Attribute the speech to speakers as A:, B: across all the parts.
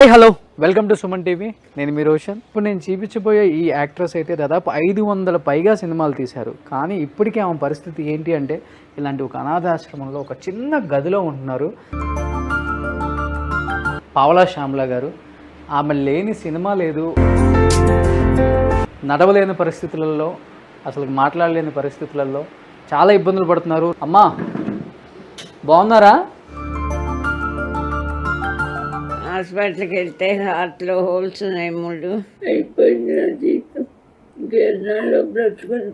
A: Hi hello welcome to Suman TV. నేను మీ రోషన్. ఇప్పుడు నేను చూపించబోయే ఈ యాక్ట్రెస్ అయితే దాదాపు 500 పైగా సినిమాలు తీశారు. కానీ ఇప్పటికీ ఆమె పరిస్థితి ఏంటి అంటే ఇలాంటి ఒక అనాథాశ్రమంలో ఒక చిన్న గదిలో ఉంటున్నారు. పావలా శ్యామ్లా గారు. ఆమె లేని సినిమా లేదు. నడవలేని పరిస్థితులలో, అసలు మాట్లాడలేని పరిస్థితులలో చాలా ఇబ్బందులు పడుతున్నారు. అమ్మా బాగున్నారా?
B: హాస్పిటల్కి వెళ్తే హార్ట్లో హోల్స్ ఉన్నాయి, 3 అయిపోయింది నా జీవితం. ఇంకేళ్ళలో బ్రతుకుని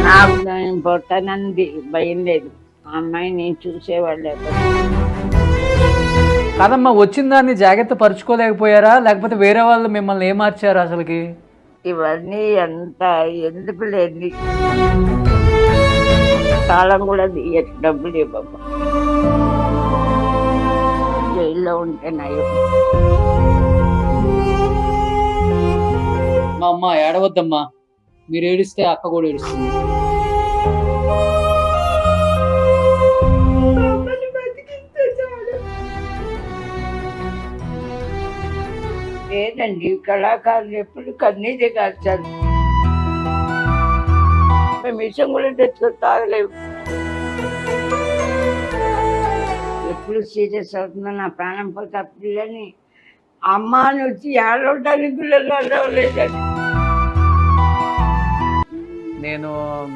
B: నాకు దాని పొట్టనంది భయం లేదు. ఆ అమ్మాయి నేను చూసేవాళ్ళే.
A: కాదమ్మా, వచ్చిన దాన్ని జాగ్రత్త పరుచుకోలేకపోయారా, లేకపోతే వేరే వాళ్ళు మిమ్మల్ని ఏమార్చారు? అసలుకి
B: ఇవన్నీ అంత ఎందుకు లేదు. తాళం కూడా తీయచ్చు, డబ్బులు ఇవ్వమ్మా. జైల్లో ఉంటే నయం.
A: మా అమ్మ ఏడవద్దమ్మా, మీరు ఏడిస్తే అక్క కూడా ఏడుస్తుంది.
B: లేదండి, కళాకారులు ఎప్పుడు కన్నీటి కాల్చారు. మేము విషయం కూడా తెచ్చుకొని తాగలేము. ఎప్పుడు సీరియస్ అవుతుందో నా ప్రాణం పోతే ఆ పిల్లని అమ్మ అని వచ్చి ఏడవడానికి పిల్లలు అడవలేదండి.
A: నేను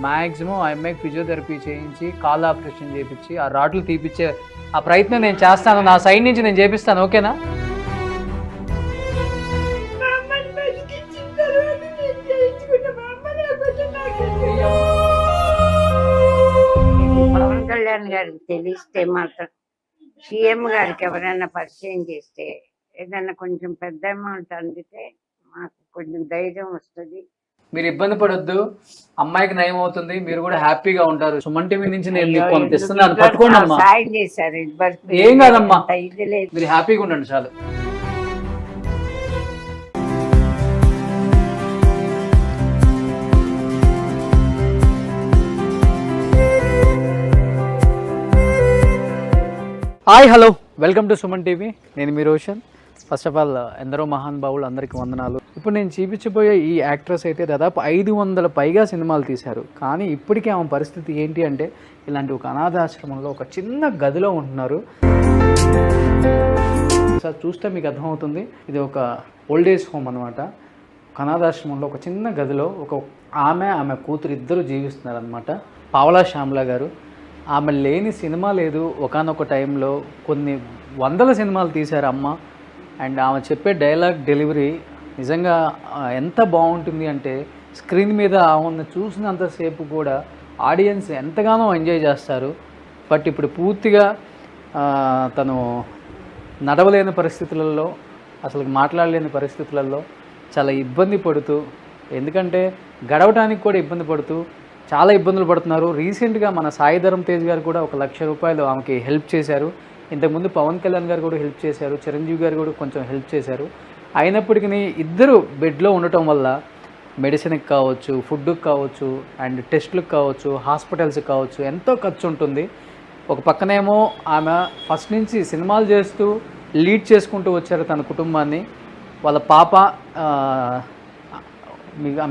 A: మ్యాక్సిమం ఆ అమ్మాయికి ఫిజియోథెరపీ చేయించి కాల్ ఆపరేషన్ చేయించి ఆ రాడ్లు తీపిచ్చే ఆ ప్రయత్నం నేను చేస్తాను. నా సైడ్ నుంచి నేను చేపిస్తాను, ఓకేనా?
B: పవన్ కళ్యాణ్ గారికి తెలిస్తే మాత్రం, సీఎం గారికి ఎవరైనా పరిచయం చేస్తే, ఏదైనా కొంచెం పెద్ద అమౌంట్ అందితే మాకు కొంచెం ధైర్యం వస్తుంది.
A: మీరు ఇబ్బంది పడొద్దు, అమ్మాయికి నయం అవుతుంది, మీరు కూడా హ్యాపీగా ఉంటారు. సుమన్ టీవీ నుంచి నేను మీకు కొంత ఇస్తున్నాను, పట్టుకోండి అమ్మా.
B: సాయం చేశారు.
A: ఏం కాదమ్మా,
B: ఇది లేదు.
A: మీరు హ్యాపీగా ఉండండి చాలు. Hi hello welcome to Suman TV. నేను మీ రోషన్. ఫస్ట్ ఆఫ్ ఆల్ ఎందరో మహానుభావులు, అందరికీ వందనాలు. ఇప్పుడు నేను చూపించబోయే ఈ యాక్ట్రెస్ అయితే దాదాపు 500 పైగా సినిమాలు తీశారు. కానీ ఇప్పటికీ ఆమె పరిస్థితి ఏంటి అంటే ఇలాంటి ఒక అనాథాశ్రమంలో ఒక చిన్న గదిలో ఉంటున్నారు. సార్ చూస్తే మీకు అర్థమవుతుంది, ఇది ఒక ఓల్డ్ ఏజ్ హోమ్ అనమాట. ఒక అనాథాశ్రమంలో ఒక చిన్న గదిలో ఆమె కూతురు ఇద్దరు జీవిస్తున్నారు అనమాట. పావలా శ్యామ్లా గారు. ఆమె లేని సినిమా లేదు. ఒకానొక టైంలో కొన్ని వందల సినిమాలు తీశారు అమ్మ. అండ్ ఆమె చెప్పే డైలాగ్ డెలివరీ నిజంగా ఎంత బాగుంటుంది అంటే స్క్రీన్ మీద ఆమెను చూసినంతసేపు కూడా ఆడియన్స్ ఎంతగానో ఎంజాయ్ చేస్తారు. బట్ ఇప్పుడు పూర్తిగా తను నడవలేని పరిస్థితులలో, అసలు మాట్లాడలేని పరిస్థితులలో చాలా ఇబ్బంది పడుతూ, ఎందుకంటే గడవడానికి కూడా ఇబ్బంది పడుతూ చాలా ఇబ్బందులు పడుతున్నారు. రీసెంట్గా మన సాయి ధరమ్ తేజ్ గారు కూడా 1 లక్ష రూపాయలు ఆమెకి హెల్ప్ చేశారు. ఇంతకుముందు పవన్ కళ్యాణ్ గారు కూడా హెల్ప్ చేశారు, చిరంజీవి గారు కూడా కొంచెం హెల్ప్ చేశారు. అయినప్పటికీ ఇద్దరు బెడ్లో ఉండటం వల్ల మెడిసిన్కి కావచ్చు, ఫుడ్కి కావచ్చు, అండ్ టెస్టులకు కావచ్చు, హాస్పిటల్స్కి కావచ్చు ఎంతో ఖర్చు ఉంటుంది. ఒక పక్కనేమో ఆమె ఫస్ట్ నుంచి సినిమాలు చేస్తూ లీడ్ చేసుకుంటూ వచ్చారు తన కుటుంబాన్ని. వాళ్ళ పాప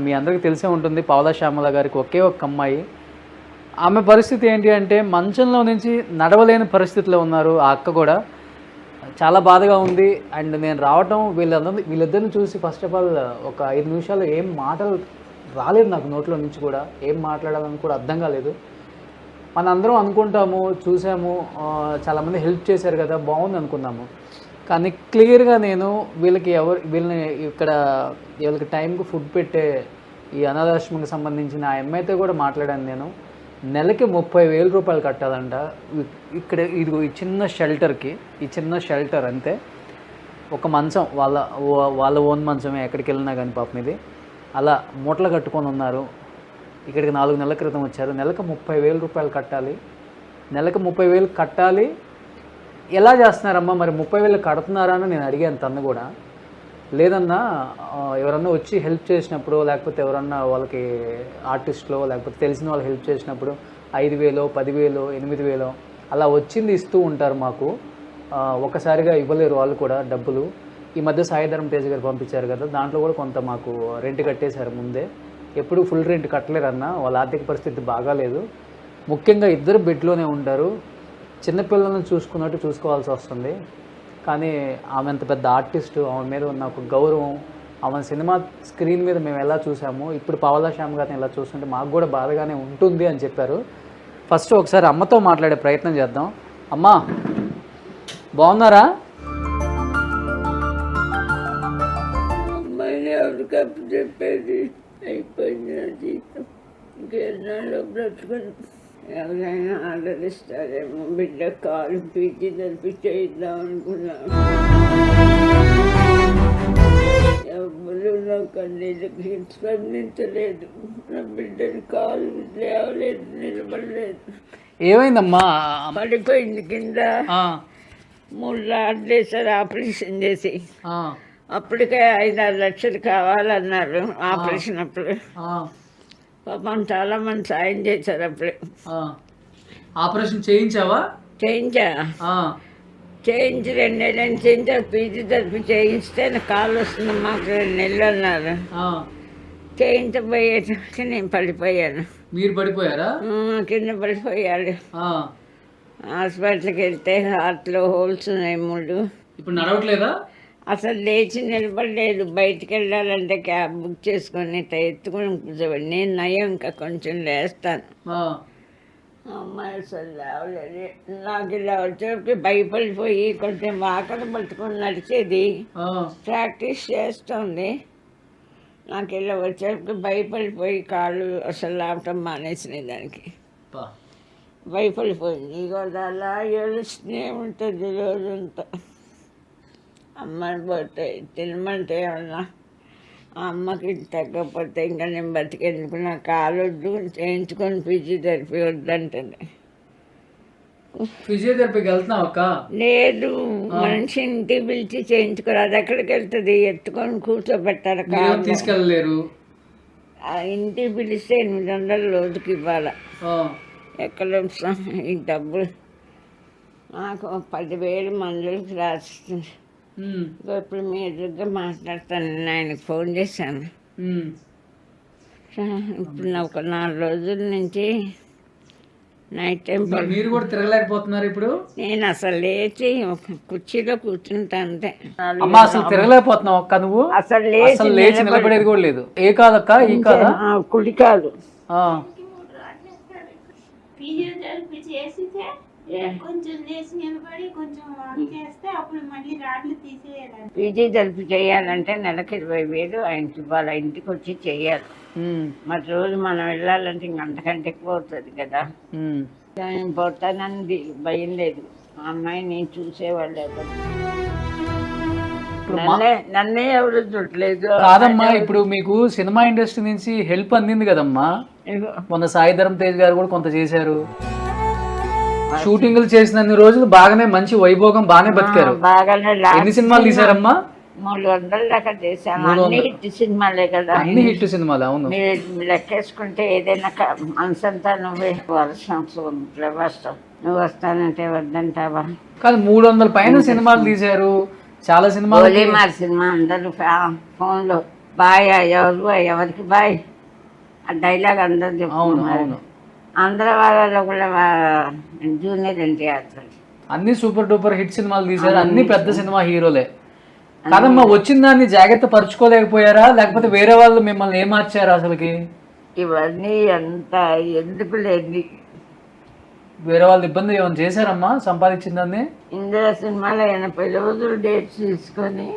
A: మీ అందరికీ తెలిసే ఉంటుంది, పావలా శ్యామల గారికి ఒకే ఒక అమ్మాయి. ఆమె పరిస్థితి ఏంటి అంటే మంచంలో నుంచి నడవలేని పరిస్థితిలో ఉన్నారు. ఆ అక్క కూడా చాలా బాధగా ఉంది. అండ్ నేను రావటం వీళ్ళిద్దరిని చూసి ఫస్ట్ ఆఫ్ ఆల్ ఒక 5 నిమిషాలు ఏం మాటలు రాలేదు నాకు నోట్లో నుంచి కూడా. ఏం మాట్లాడాలని కూడా అర్థం కాలేదు. మనందరం అనుకుంటాము, చూసాము, చాలామంది హెల్ప్ చేశారు కదా, బాగుంది అనుకున్నాము. కానీ క్లియర్గా నేను వీళ్ళకి టైంకి ఫుడ్ పెట్టే ఈ అనాథాశ్రమంకి సంబంధించిన ఆ అమ్మాయితో కూడా మాట్లాడాను నేను. నెలకి 30,000 రూపాయలు కట్టాలంట. ఇక్కడ ఇది ఈ చిన్న షెల్టర్కి, ఈ చిన్న షెల్టర్ అంతే. ఒక మంచం వాళ్ళ ఓన్ మంచమే, ఎక్కడికి వెళ్ళినా కానీ పాపం ఇది అలా మూటలు కట్టుకొని ఉన్నారు. ఇక్కడికి 4 నెలల క్రితం వచ్చారు. నెలకు 30,000 రూపాయలు కట్టాలి. నెలకు 30,000 కట్టాలి. ఎలా చేస్తున్నారమ్మా మరి? 30,000 కడుతున్నారా అని నేను అడిగాను తను కూడా. లేదన్నా, ఎవరన్నా వచ్చి హెల్ప్ చేసినప్పుడు, లేకపోతే ఎవరన్నా వాళ్ళకి ఆర్టిస్ట్లో లేకపోతే తెలిసిన వాళ్ళు హెల్ప్ చేసినప్పుడు 5,000, 10,000, 8,000 అలా వచ్చింది ఇస్తూ ఉంటారు మాకు. ఒకసారిగా ఇవ్వలేరు వాళ్ళు కూడా డబ్బులు. ఈ మధ్య సాయిధరం తేజ్ గారు పంపించారు కదా, దాంట్లో కూడా కొంత మాకు రెంట్ కట్టేశారు ముందే. ఎప్పుడు ఫుల్ రెంట్ కట్టలేరు అన్న, వాళ్ళ ఆర్థిక పరిస్థితి బాగాలేదు. ముఖ్యంగా ఇద్దరు బెడ్లోనే ఉంటారు, చిన్నపిల్లలను చూసుకున్నట్టు చూసుకోవాల్సి వస్తుంది. కానీ ఆమె అంత పెద్ద ఆర్టిస్టు, ఆమె మీద ఉన్న ఒక గౌరవం, ఆమె సినిమా స్క్రీన్ మీద మేము ఎలా చూసామో ఇప్పుడు పావలా శ్యామ్ గారిని ఎలా చూస్తుంటే మాకు కూడా బాధగానే ఉంటుంది అని చెప్పారు. ఫస్ట్ ఒకసారి అమ్మతో మాట్లాడే ప్రయత్నం చేద్దాం. అమ్మా బాగున్నారా?
B: అమ్మాయిని ఎవరికప్పు చెప్పేది, అయిపోయింది నా జీవితం. ఇంకేనాళ్ళు బ్రతుకుని ఎవరైనా ఆదరిస్తారేమో. బిడ్డ కాలు పీచి జరిపి చేద్దాం అనుకున్నాను. ఎవరు నా కన్నీళ్ళకి స్పందించలేదు. నా బిడ్డని కాలు లేవలేదు, నిలబడలేదు.
A: ఏమైందమ్మా?
B: పడిపోయింది కింద. 3 లాట్లు వేసారు ఆపరేషన్ చేసి. అప్పటికే 5-6 లక్షలు కావాలన్నారు ఆపరేషన్ అప్పుడు. పాపం చాలా మంది సాయం చేశారు అప్పుడే.
A: ఆపరేషన్ చేయించావా?
B: చేయించా. చేయించి 2 నెలలు చేయించా. పీజీ తరఫు చేయిస్తే నాకు కాలు వస్తుంది, మాకు 2 నెలలు అన్నారు. చేయించబోయేటప్పుడు నేను పడిపోయాను.
A: మీరు పడిపోయారా?
B: కింద పడిపోయాడు. హాస్పిటల్కి వెళ్తే హార్ట్లో హోల్స్ ఉన్నాయి 3.
A: ఇప్పుడు నడవట్లేదా?
B: అసలు లేచి నిలబడలేదు. బయటికి వెళ్ళాలంటే క్యాబ్ బుక్ చేసుకొని ఎత్తుకొని కూర్చోబడి. నేను నయం, ఇంకా కొంచెం లేస్తాను. అమ్మాయి అసలు లేవలేదు. నాకు ఇలా వచ్చేప్పటికి భయపడిపోయి కొంచెం వాకలు పట్టుకొని నడిచేది, ప్రాక్టీస్ చేస్తుంది. నాకు ఇలా వచ్చేప్పటికి భయపడిపోయి కాళ్ళు అసలు లావటం మానేసినాయి. దానికి భయపడిపోయింది. ఇక అలా ఏడుస్తూనే ఉంటుంది రోజంతా. అమ్మని పోతే తినమంటే ఏమన్నా అమ్మకి తగ్గకపోతే ఇంకా నేను బతికెందుకు, నా కాలు వద్దు, చేయించుకొని ఫిజియోథెరపీ వద్దంటుంది.
A: ఫిజియోథెరపీకి వెళ్తున్నావు అక్క? లేదు,
B: మనిషి ఇంటికి పిలిచి చేయించుకోరు. అది ఎక్కడికి వెళ్తుంది? ఎత్తుకొని కూర్చోబెట్టారు. కాలు
A: తీసుకెళ్ళలేరు.
B: ఇంటికి పిలిస్తే 800 రోజుకి ఇవ్వాలి. ఎక్కడ ఈ డబ్బులు నాకు 10,000 మందులకి రాస్తుంది. ఇప్పుడు మీ ఎదురుగా మాట్లాడతాను. నేను ఆయనకు ఫోన్ చేశాను. ఇప్పుడు నాకు 4 రోజుల నుంచి నైట్ టైం
A: మీరు కూడా తిరగలేకపోతున్నారు ఇప్పుడు?
B: నేను అసలు లేచి ఒక కుర్చీలో కూర్చుంటా అంతే.
A: అమ్మా అసలు తిరగలేకపోతున్నావు అక్క నువ్వు? అసలు లేచి నిలబడేది కూడా లేదు. ఏ కాదక్క? ఈ కాదా?
B: కుడి కాదు.
C: ఫిజియోథెరపీ చేసితే కొంచెం లేచి నిలబడి కొంచెం వాక్ చేస్తే అప్పుడు మళ్ళీ రాడ్లు తీసేయాలి.
B: ఫిజియోథెరపీ చేయాలంటే నెలకు 20,000 ఆయనకి ఇవ్వాలి. ఇంటికి వచ్చి చెయ్యాలి. మరి రోజు మనం వెళ్ళాలంటే ఇంక అంతకంటే ఎక్కువ అవుతుంది కదా. నేను పోతానని భయం లేదు. ఆ అమ్మాయి నేను చూసేవాళ్ళు నన్నే ఎవరు చూడలేదు.
A: కాదమ్మా, ఇప్పుడు మీకు సినిమా ఇండస్ట్రీ నుంచి హెల్ప్ అందింది కదమ్మా. మొన్న సాయిధరం తేజ్ గారు కూడా కొంత చేశారు. షూటింగ్లు చేసినన్ని రోజులు బాగానే మంచి వైభోగం బాగానే బతికారు. ఎన్ని సినిమాలు తీసారమ్మా?
B: 300 దాకా చేశాను. అన్ని హిట్ సినిమాలే కదా.
A: అన్ని హిట్ సినిమాలు. అవును,
B: మీరు లెక్కేసుకుంటే ఏదైనా మనసంతా నువ్వే వర్షం వస్తావు. నువ్వు వస్తానంటే వద్దంటావా?
A: కాదు, 300 పైన సినిమాలు తీశారు. చాలా సినిమాలు.
B: సినిమా అందరూ ఫోన్లో బాయ్, ఎవరికి బాయ్ ఆ డైలాగ్ అందరూ చెప్తున్నారు. ఆంధ్ర వాళ్ళలో కూడా జూనియర్ ఎన్టీఆర్
A: అన్ని సూపర్ డూపర్ హిట్ సినిమాలు తీశారు. అన్ని పెద్ద సినిమా హీరోలే. కాదమ్మా, వచ్చిన దాన్ని జాగ్రత్త పరుచుకోలేకపోయారా? లేకపోతే వేరే వాళ్ళు మిమ్మల్ని ఏమార్చారు అసలుకి?
B: ఇవన్నీ అంత ఎందుకు లేని
A: వేరే వాళ్ళు ఇబ్బంది ఏమైనా చేశారమ్మా సంపాదించిన దాన్ని?
B: ఇందిరా సినిమాలో 80 రోజులు డేట్స్ తీసుకొని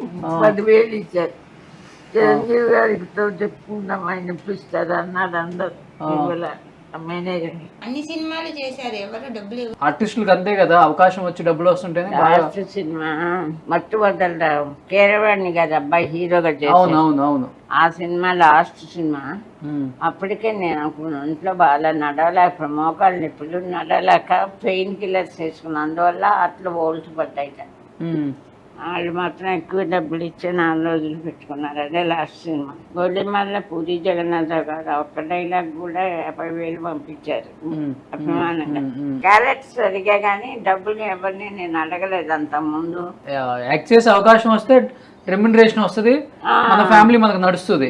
B: 10,000 ఇచ్చారు. చిరంజీవి గారితో చెప్పుకుందాం, ఆయన ఇప్పిస్తారు అన్నాడు. అందరు
C: అన్ని సినిమాలు చేశారు. ఎవరు డబ్బులు
A: ఆర్టిస్టులకు అంతే కదా, అవకాశం వచ్చి డబ్బులు వస్తుంటేనే.
B: లాస్ట్ సినిమా మట్టు వదల కేరవాణి కదా అబ్బాయి హీరోగా చేశారు.
A: అవును.
B: ఆ సినిమా లాస్ట్ సినిమా. అప్పటికే నేను ఇంట్లో బాగా నడవలేక, మోకాళ్ళు నొప్పులు, నడవలేక పెయిన్ కిల్లర్స్ వేసుకున్నాను. అందువల్ల అట్లా హోల్స్ పడ్డాయి. వాళ్ళు మాత్రం ఎక్కువ డబ్బులు ఇచ్చి 4 రోజులు పెట్టుకున్నారు. అదే లాస్ట్ సినిమా. గోలిమల్ల పూరి జగన్నాథరావు గారు ఒక్క డైలాగ్ కూడా 50,000 పంపించారు అభిమానంగా. క్యారెక్టర్ సరిగా కానీ డబ్బులు ఎవరిని నేను అడగలేదు అంత ముందు.
A: యాక్ట్ చేసే అవకాశం వస్తే రెమ్యునరేషన్ వస్తుంది, మన ఫ్యామిలీ మనకు నడుస్తుంది.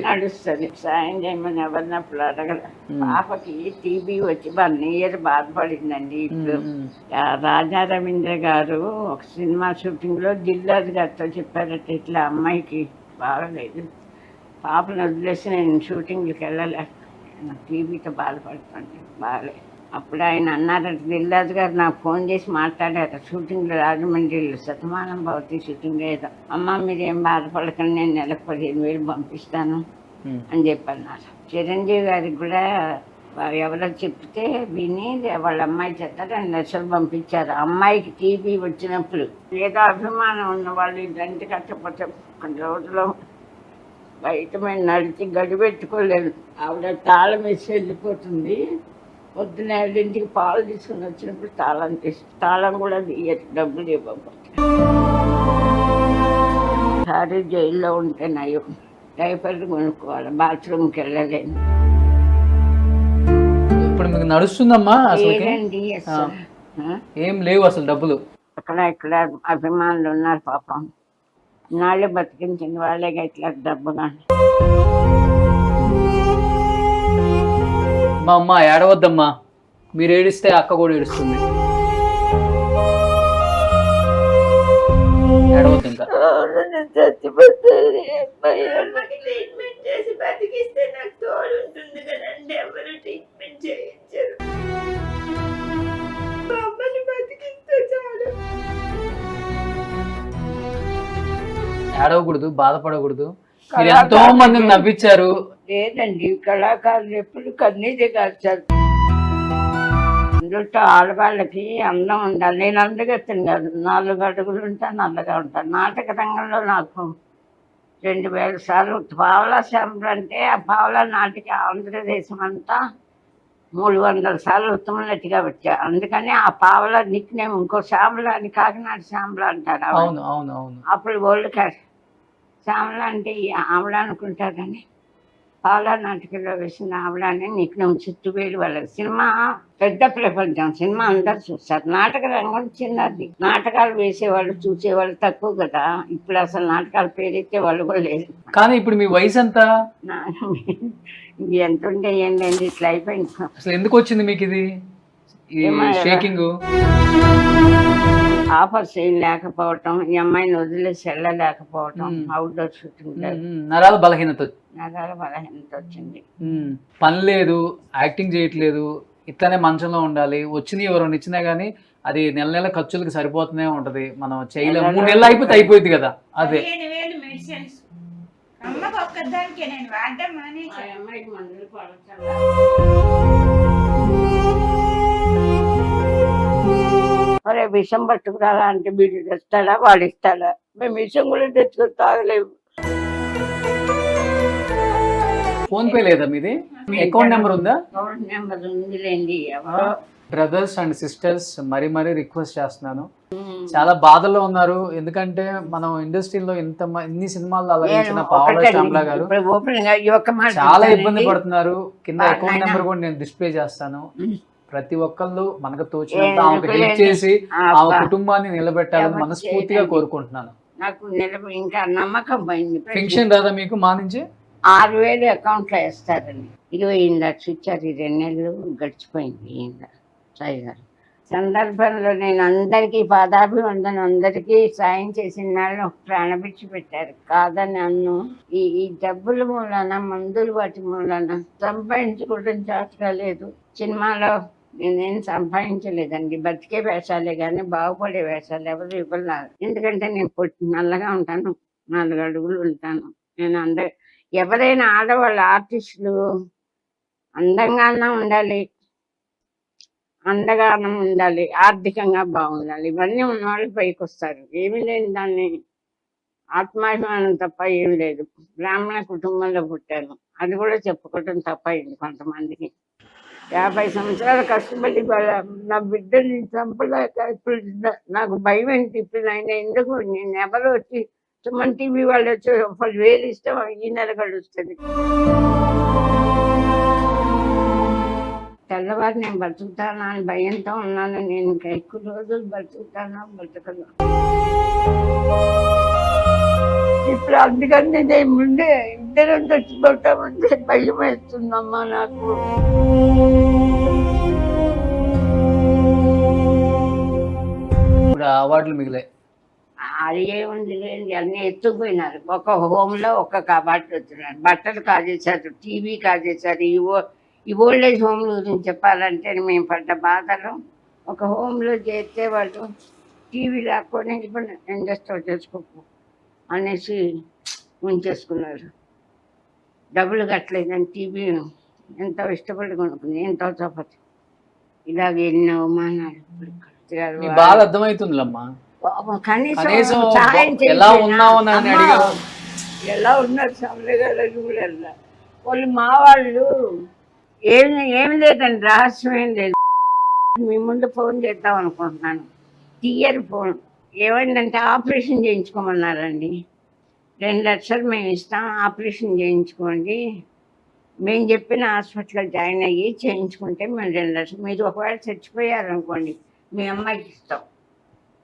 B: సాయం చేయమని ఎవరిని అప్పుడు అడగలేదు. పాపకి టీబీ వచ్చి 1 year బాధపడిందండి. ఇప్పుడు రాజా రవీంద్ర గారు ఒక సినిమా షూటింగ్ లో దిల్రాజు గారితో చెప్పారట, ఇట్లా అమ్మాయికి బాగలేదు, పాపను వదిలేసి నేను షూటింగ్కి వెళ్ళలేక టీబీతో బాధపడుతుంది, బాగలేదు. అప్పుడు ఆయన అన్నారట, దిల్రాజు గారు నాకు ఫోన్ చేసి మాట్లాడారు షూటింగ్లో, రాజమండ్రిలో శతమానం భవతి షూటింగ్ ఏదో. అమ్మ మీరేం బాధపడకండి, నేను నెలకు 15,000 పంపిస్తాను అని చెప్పన్నారు. చిరంజీవి గారికి కూడా ఎవరో చెప్తే విని వాళ్ళ అమ్మాయి చేత 2 లక్షలు పంపించారు. అమ్మాయికి టీబీ వచ్చినప్పుడు ఏదో అభిమానం ఉన్న వాళ్ళు ఇదంటి కట్టకపోతే కొన్ని రోజులు బయట మేము నడిచి గడిపెట్టుకోలేదు. ఆవిడ తాళం వేసి వెళ్ళిపోతుంది. పొద్దున 7ంటికి పాలు తీసుకుని వచ్చినప్పుడు తాళం తీసి తాళం కూడా డబ్బులు ఇవ్వకపోతే. సారీ జైల్లో ఉంటే నయం, డైపర్లు కొనుక్కోవాలి, బాత్రూమ్కి వెళ్ళలేను.
A: ఇప్పుడు మీకు నడుస్తుందమ్మా?
B: లేదండి,
A: ఏం లేవు అసలు డబ్బులు.
B: ఇక్కడ అభిమానులు ఉన్నారు పాపం, నాళ్ళే బతికించింది వాళ్ళే ఇట్లా డబ్బు. కానీ
A: మా అమ్మ ఏడవద్దమ్మా, మీరు ఏడిస్తే అక్క కూడా ఏడుస్తుంది. ఏడవద్దు ఇంకా.
C: ట్రీట్మెంట్ చేసి బతికిస్తే నాకు తోడు ఉంటుంది కదండి, ఎవరు ట్రీట్మెంట్ చేయించారు. అమ్మని బతికిస్తే చాలు.
A: ఏడవకూడదు, బాధపడకూడదు. మీరు ఎంతో మందిని నవ్వించారు.
B: లేదండి, కళాకారులు ఎప్పుడు కన్నీదే కాల్చారు. అందులో ఆడవాళ్ళకి అందం ఉండాలి. నేను అందగెత్తాను కాదు, 4 అడుగులు ఉంటాను, నల్లగా ఉంటాను. నాటక రంగంలో నాకు 2,000 సార్లు పావలా శ్యామలు అంటే ఆ పావలా నాటిక ఆంధ్రదేశం అంతా 300 సార్లు ఉత్తమ నటిగా వచ్చా. అందుకని ఆ పావలా నిక్ నేమ్ ఇంకో శ్యామల అని కాకినాడ శ్యామల అంటారు.
A: అవును అవును అవును.
B: అప్పుడు వరల్డ్ క్లాస్ శ్యామల అంటే ఆవిడ అనుకుంటారు, కానీ పావలా నాటికలో వేసిన ఆవిడని నీకు నేను చుట్టువేలు వాళ్ళకి. సినిమా పెద్ద ప్రపంచం, సినిమా అందరు చూస్తారు. నాటక రంగం చిన్నది, నాటకాలు వేసేవాళ్ళు చూసేవాళ్ళు తక్కువ కదా. ఇప్పుడు అసలు నాటకాలు పేరెత్తే వాళ్ళు కూడా లేదు.
A: కానీ ఇప్పుడు మీ వయసు ఎంత?
B: ఎంత ఉంటే ఏంటండి, ఇట్లా అయిపోయింది.
A: అసలు ఎందుకు వచ్చింది మీకు ఇది షేకింగ్?
B: ఆఫర్స్ ఏం లేకపోవటం, ఈ అమ్మాయిని వదిలేసి వెళ్ళలేకపోవటం, అవుట్డోర్ షూటింగ్,
A: నరాల బలహీనత
B: వచ్చింది.
A: పని లేదు, యాక్టింగ్ చేయట్లేదు, ఇట్లానే మంచంలో ఉండాలి. వచ్చింది ఎవరైనా ఇచ్చినా గానీ అది నెల ఖర్చులకు సరిపోతూనే ఉంటది. మనం చేయలేము. 3 నెలలు అయిపోతే అయిపోయింది కదా. అదే
C: 15,000 మెడిసిన్స్ అమ్మకు ఒక్కదానికే నేను వాడడం మానేసి.
B: అమ్మాయికి మందులు పడతాను. అరే విషం పట్టుకురాలా అంటే వీడు తెస్తాడా, వాడు ఇస్తాడా? మేము విషం కూడా తెచ్చుకొని తాగలేము.
A: ఫోన్ పే లేదా మీది? అకౌంట్ నెంబర్ ఉందా?
B: అకౌంట్ నెంబర్ ఉందిలేండి.
A: బ్రదర్స్ అండ్ సిస్టర్స్ మరీ రిక్వెస్ట్ చేస్తున్నాను, చాలా బాధల్లో ఉన్నారు. ఎందుకంటే మనం ఇండస్ట్రీలో ఇన్ని సినిమాలు అలరించిన పావలా శ్యామల గారు చాలా ఇబ్బంది పడుతున్నారు. కింద అకౌంట్ నెంబర్ కూడా నేను డిస్ప్లే చేస్తాను. ప్రతి ఒక్కళ్ళు మనకు తోచినంత ఆమెకు హెల్ప్ చేసి ఆమె కుటుంబాన్ని నిలబెట్టాలని మనస్ఫూర్తిగా కోరుకుంటున్నాను.
B: నాకు ఇంకా నమ్మకం పోయింది.
A: పెన్షన్ రాదా మీకు మా నుంచి?
B: 6,000 అకౌంట్లో వేస్తారండి. 20 లక్షలు ఇచ్చారు. 2 నెలలు గడిచిపోయింది. సాయి గారు సందర్భంలో నేను అందరికీ పాదాభివందనం, అందరికీ సాయం చేసిన వాళ్ళు ప్రాణభిక్ష పెట్టారు. కాదని అన్ను ఈ డబ్బుల మూలన, మందులు వాటి మూలన సంపాదించుకోవడం చేతలేదు. సినిమాలో నేనేం సంపాదించలేదండి, బతికే వేషాలే కానీ బాగుపడే వేషాలు ఎవరు ఇవ్వలేదు. ఎందుకంటే నేను నల్లగా ఉంటాను, 4 అడుగులు ఉంటాను. నేను ఎవరైనా ఆడవాళ్ళు ఆర్టిస్టులు అందంగానే ఉండాలి, అందగానం ఉండాలి, ఆర్థికంగా బాగుండాలి. ఇవన్నీ ఉన్నవాళ్ళు పైకి వస్తారు. ఏమీ లేని దాన్ని ఆత్మాభిమానం తప్ప ఏం లేదు. బ్రాహ్మణ కుటుంబంలో పుట్టాను, అది కూడా చెప్పుకోవటం తప్ప అయింది కొంతమందికి. 50 సంవత్సరాలు కష్టపడి నా బిడ్డని చంపలేక ఇప్పుడు నాకు భయం ఏంటి ఇప్పుడు ఆయన ఎందుకు నేను ఎవరు వచ్చి సుమన్ టీవీ వాళ్ళు వచ్చి 10,000 ఇష్టం ఈ నెల గడుస్తుంది. తెల్లవారు నేను బతుకుతానా అని భయంతో ఉన్నాను. నేను ఇంకా ఎక్కువ రోజులు బతుకుతానా బతకను. ఇప్పుడు అందుకని నేను ముందే ఇద్దరం చచ్చిపోతామంటే భయం వేస్తుందమ్మా నాకు.
A: ఇప్పుడు అవార్డులు మిగిలాయి.
B: అది ఏముంది లేండి, అన్నీ ఎత్తుకుపోయినారు. ఒక హోమ్లో ఒక కబాట్ వచ్చినారు, బట్టలు కాజేశారు, టీవీ కాజేశారు. ఈ ఓల్డ్ ఏజ్ హోమ్ గురించి చెప్పాలంటే మేము పడ్డ బాధలు. ఒక హోమ్లో చేస్తే వాళ్ళు టీవీ లాక్కొని ఇండస్ట్రీ చేసుకోకు అనేసి ఉంచేసుకున్నారు. డబ్బులు కట్టలేదని టీవీ ఎంతో ఇష్టపడి కొనుక్కుంది, ఎంతో చప్పతి. ఇలాగ ఎన్నో అవమానాలు.
A: బాధ అర్థమవుతుందిలమ్మా.
B: కనీసం సాయం
A: ఎలా ఉన్నావు
B: ఎలా ఉన్నారు సమలగల వాళ్ళు మా వాళ్ళు. ఏమి లేదండి, రహస్యం ఏం లేదు. మీ ముందు ఫోన్ చేద్దాం అనుకుంటున్నాను, తీయరు ఫోన్. ఏమైందంటే ఆపరేషన్ చేయించుకోమన్నారండి. 2 లక్షలు మేము ఇస్తాం, ఆపరేషన్ చేయించుకోండి. మేము చెప్పిన హాస్పిటల్లో జాయిన్ అయ్యి చేయించుకుంటే మేము 2 లక్షలు, మీరు ఒకవేళ చచ్చిపోయారనుకోండి మీ అమ్మాయికి ఇస్తాం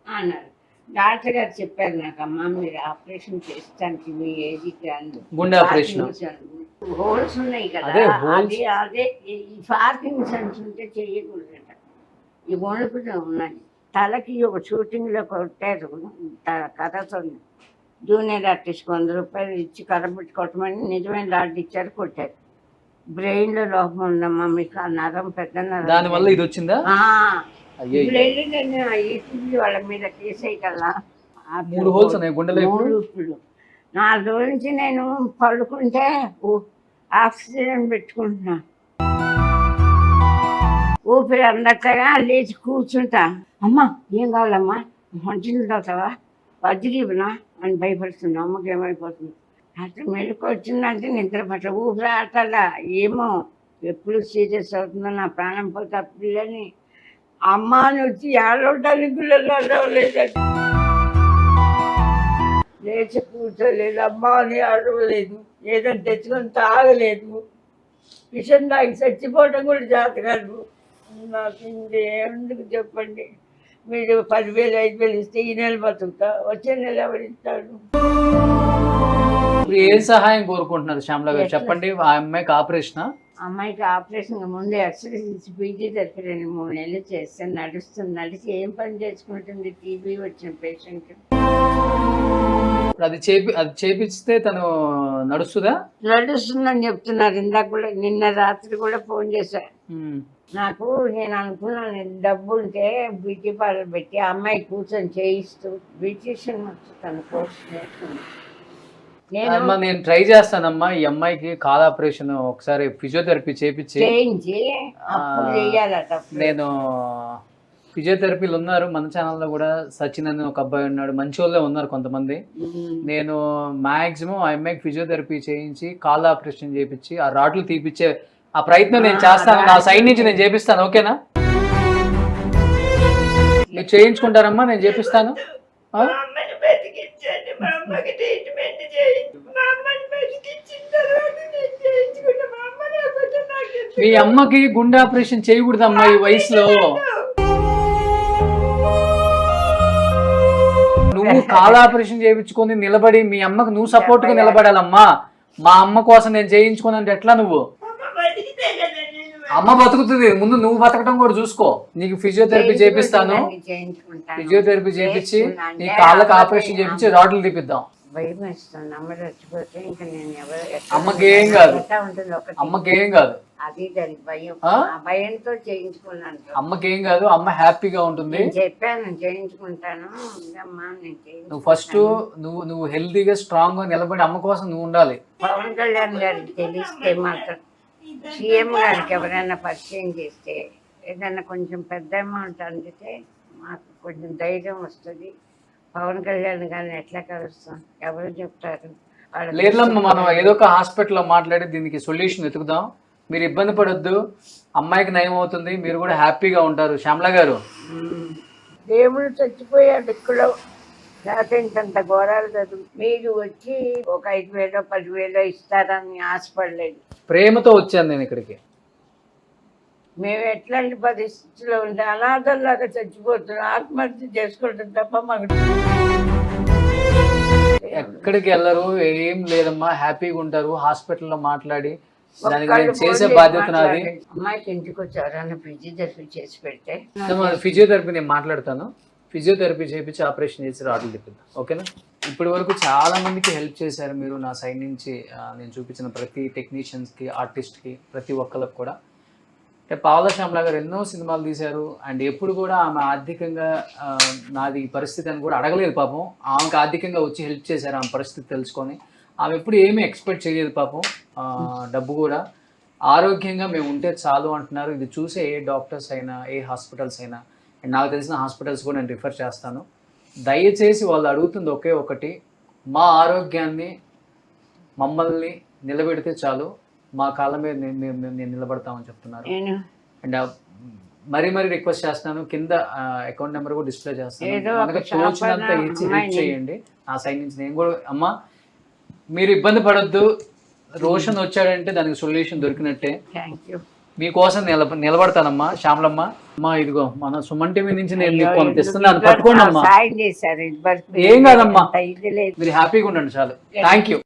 B: అన్నారు. డాక్టర్ గారు చెప్పారు నాకు, అమ్మ మీరు ఆపరేషన్ చేస్తానికి మీ ఏజ్కి
A: గుండె ఆపరేషన్
B: హోల్స్ ఉన్నాయి కదా, అదే ఈ పార్కిన్సన్స్ ఉంటే చెయ్యకూడదట. ఈ వణుకులు ఉన్నాయి. తలకి ఒక షూటింగ్లో కొట్టారు కథతో. జూనియర్ ఆర్టిస్ట్ 100 రూపాయలు ఇచ్చి కర్రబెట్టి కొట్టమని నిజమైన లాడ్ ఇచ్చారు, కొట్టారు. బ్రెయిన్లో లోపం ఉందమ్మా మీకు, ఆ నరం పెద్ద నరం.
A: దానివల్ల ఇది వచ్చిందా?
B: ఇప్పుడు వెళ్ళి నేను ఈటీవీ వాళ్ళ మీద కేసాయి కదా,
A: 3 హోల్స్ ఉన్నాయి గుండెలో.
B: 3 4 రోజుల నుంచి నేను పడుకుంటే ఆక్సిజన్ పెట్టుకుంటున్నా, ఊపిరి అందట్లుగా లేచి కూర్చుంటా. అమ్మ ఏం కావాలమ్మా, మంచినీళ్ళు తాగుతావా, వజ్రీవునా అని భయపడుతున్నా. అమ్మకి ఏమైపోతుంది అసలు మెలకు వచ్చిందంటే నిద్ర పట్ల ఊపిరి ఆటలా. ఏమో ఎప్పుడు సీరియస్ అవుతుందో నా ప్రాణం పోతే పిల్లని అమ్మ అని వచ్చి ఏడవటానికి పిల్లలు అడవలేదండి. లేచి కూర్చోలేదు, అమ్మ అని అడవలేదు, ఏదైనా తెచ్చుకొని తాగలేదు, విషం తాగి చచ్చిపోవడం కూడా జాతకాలు. నాకు ఇంకేందుకు చెప్పండి. మీరు 10,000 5,000 ఇస్తే ఈ నెల బతుకుతా, వచ్చే నెల ఎవరు ఇస్తాడు?
A: ఏం సహాయం కోరుకుంటున్నారు శ్యామల గారు చెప్పండి. ఆ అమ్మాయికి ఆపరేషన్,
B: అమ్మాయికి ఆపరేషన్ ముందే ఎక్స్రేస్ ఇచ్చి ఫిజియోథెరపీ 2-3 నెలలు చేస్తే నడిచి ఏం పని చేసుకుంటుంది టీబీ వచ్చిన పేషెంట్.
A: అది చేపిస్తే తను
B: నడుస్తుందని చెప్తున్నారు. ఇందాక కూడా నిన్న రాత్రి కూడా ఫోన్ చేశా. నాకు నేను అనుకున్నాను డబ్బు ఉంటే బ్యూటీ పార్లర్ పెట్టి ఆ అమ్మాయి కూర్చొని చేయిస్తూ బ్యూటీషియన్ తన కోర్స్ నేర్చుకున్నాను.
A: నేను ట్రై చేస్తానమ్మా. ఈ అమ్మాయికి కాల్ ఆపరేషన్ ఒకసారి ఫిజియోథెరపీ చేయించి నేను ఫిజియోథెరపీలు ఉన్నారు మన ఛానల్లో కూడా. సచిన్ అని ఒక అబ్బాయి ఉన్నాడు, మంచి వాళ్ళే ఉన్నారు కొంతమంది. నేను మాక్సిమం ఆ అమ్మాయికి ఫిజియోథెరపీ చేయించి కాల్ ఆపరేషన్ చేయించి ఆ రాడ్లు తీపిచ్చే ఆ ప్రయత్నం నేను చేస్తాను. నా సైడ్ నుంచి నేను చేపిస్తాను. ఓకేనా? మీరు చేయించుకుంటారమ్మా, నేను చేపిస్తాను. మీ అమ్మకి గుండె ఆపరేషన్ చేయకూడదమ్మా ఈ వయసులో. నువ్వు కాల్ ఆపరేషన్ చేయించుకొని నిలబడి మీ అమ్మకు నువ్వు సపోర్ట్ గా నిలబడాలమ్మా. మా అమ్మ కోసం నేను చేయించుకోను అంటే ఎట్లా? నువ్వు అమ్మ బతుకుతుంది, ముందు నువ్వు బతకడం కూడా చూసుకో. నీకు ఫిజియోథెరపీ చేపిస్తాను, ఫిజియోథెరపీ చేపించి నీ కాళ్ళకి ఆపరేషన్ చేపించి రాడ్లు తీపిద్దాం. అమ్మకి ఏం కాదు, అమ్మకి ఏం కాదు, అమ్మకి ఏం కాదు. అమ్మ హ్యాపీగా ఉంటుంది.
B: చెప్పాను చేయించుకుంటాను.
A: నువ్వు ఫస్ట్ నువ్వు హెల్తీగా స్ట్రాంగ్ గా నిలబడి అమ్మ కోసం నువ్వు ఉండాలి.
B: పవన్ కళ్యాణ్ గారికి తెలిస్తే మాత్రం సీఎం గారికి ఎవరైనా పరిచయం చేస్తే ఏదైనా కొంచెం పెద్ద అమౌంట్ అందితే మాకు కొంచెం ధైర్యం వస్తుంది. పవన్ కళ్యాణ్ గారిని ఎట్లా కలుస్తాం, ఎవరు చెప్తారు?
A: లేదమ్మా, మనం ఏదో ఒక హాస్పిటల్లో మాట్లాడి దీనికి సొల్యూషన్ వెతుకుదాం. మీరు ఇబ్బంది పడొద్దు, అమ్మాయికి నయం అవుతుంది, మీరు కూడా హ్యాపీగా ఉంటారు. శ్యామల గారు
B: దేవుడు చచ్చిపోయాడు ఇక్కడ, లేకపోతే ఇంతంత ఘోరాలు చదువు. మీరు వచ్చి ఒక 5,000 10,000 ఇస్తారని ఆశపడలేదు.
A: ప్రేమతో వచ్చాను నేను ఇక్కడికి.
B: మేము ఎట్లాంటి పరిస్థితుల్లో ఉంటే అనాథల్లాగా చచ్చిపోతున్నాం, ఆత్మహత్య చేసుకుంటాం తప్ప మాకు
A: ఎక్కడికి వెళ్ళరు, ఏం లేదమ్మా, హ్యాపీగా ఉంటారు. హాస్పిటల్లో మాట్లాడి దానికి నేను చేసే బాధ్యత నాది.
B: అమ్మాయికి ఇంటికి వచ్చారని ఫిజియోథెరపీ చేసి పెడితే
A: ఫిజియోథెరపీ నేను మాట్లాడతాను, ఫిజియోథెరపీ చేయించి ఆపరేషన్ చేసి రాట్లు తిప్పిద్దాం, ఓకేనా? ఇప్పటి వరకు చాలా మందికి హెల్ప్ చేశారు మీరు నా సైడ్ నుంచి. నేను చూపించిన ప్రతి టెక్నీషియన్స్కి, ఆర్టిస్ట్కి, ప్రతి ఒక్కరికి కూడా. అంటే పావలా శ్యామల గారు ఎన్నో సినిమాలు తీశారు, అండ్ ఎప్పుడు కూడా ఆమె ఆర్థికంగా నాది పరిస్థితి అని కూడా అడగలేదు పాపం. ఆమెకు ఆర్థికంగా వచ్చి హెల్ప్ చేశారు ఆమె పరిస్థితి తెలుసుకొని. ఆమె ఎప్పుడు ఏమీ ఎక్స్పెక్ట్ చేయలేదు పాపం, డబ్బు కూడా. ఆరోగ్యంగా మేము ఉంటే చాలు అంటున్నారు. ఇది చూసే ఏ డాక్టర్స్ అయినా, ఏ హాస్పిటల్స్ అయినా, అండ్ నాకు తెలిసిన హాస్పిటల్స్ కూడా నేను రిఫర్ చేస్తాను. దయచేసి వాళ్ళు అడుగుతుంది ఒకే ఒకటి, మా ఆరోగ్యాన్ని మమ్మల్ని నిలబెడితే చాలు, మా కాళ్ళ మీద నేను నిలబడతామని చెప్తున్నారు. అండ్ మరీ రిక్వెస్ట్ చేస్తున్నాను, కింద అకౌంట్ నెంబర్ కూడా డిస్ప్లే చేస్తాను, తోచినంత ఇచ్చి హెల్ప్ చేయండి నా సైడ్ నుంచి. నేను కూడా అమ్మ మీరు ఇబ్బంది పడొద్దు, రోషన్ వచ్చాడంటే దానికి సొల్యూషన్ దొరికినట్టే. మీకోసం నిలబడతానమ్మా శ్యామలమ్మ. అమ్మా ఇదిగో మన సుమన్ టీవీ నుంచి నేను మీకు కొంత ఇస్తున్నాను, పట్టుకోండి అమ్మా. ఏం కాదమ్మా, మీరు హ్యాపీగా ఉండండి చాలు. Thank you.